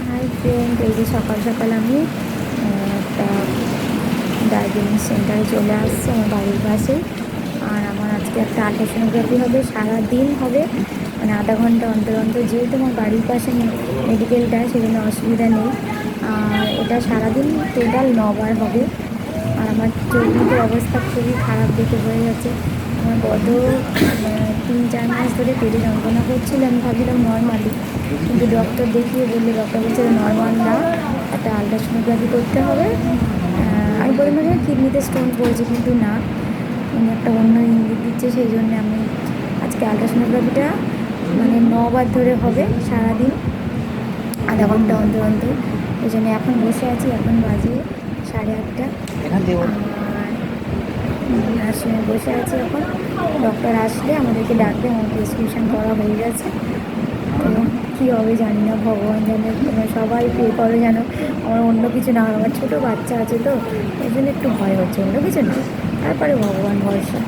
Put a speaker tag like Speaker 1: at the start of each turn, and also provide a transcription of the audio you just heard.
Speaker 1: Hi friend, এই যে সকাল সকাল আমি একটা ডায়াবেটিস সেন্টারে চলে আসছি আমার বাড়ির পাশে। আর আমার আজকে একটা আল্ট্রাসোনোগ্রাফি হবে, সারাদিন হবে, মানে আধা ঘন্টা অন্তর অন্তর। যেহেতু আমার বাড়ির পাশে মেডিকেলটা, সেজন্য অসুবিধা নেই। আর এটা সারাদিন টোটাল 9 বার হবে। আর আমার চোখের অবস্থা খুবই খারাপ দেখে বোঝা যাচ্ছে। আমার গত 3-4 মাস ধরে পেটে যন্ত্রণা করছিল। আমি ভাবছিলাম নর্মালি, কিন্তু ডক্টর দেখিয়ে বললে, ডক্টর বলছে নর্মাল না, একটা আল্ট্রাসোনোগ্রাফি করতে হবে। আমি প্রথমে কিডনিতে স্টোন পড়েছে, কিন্তু না, উনি একটা অন্য ইঙ্গিত দিচ্ছে। সেই জন্য আমি আজকে আল্ট্রাসোনোগ্রাফিটা মানে 9 বার ধরে হবে সারাদিন, আধা ঘন্টা অন্তর অন্তর। ওই জন্য এখন বসে আছি, এখন বাজে 8:30। আর নার্সিংয়ে বসে আছি এখন। ডক্টর আসলে আমাদেরকে ডাকবে, আমার প্রেসক্রিপশান করা হয়ে গেছে। তো কী হবে জানি না, ভগবান জানে। তোমরা সবাই প্রে করো যেন আমার অন্য কিছু না হয়। আমার ছোটো বাচ্চা আছে, তো ওই জন্য একটু ভয় হচ্ছে, অন্য কিছু না। তারপরে ভগবান ভরসা।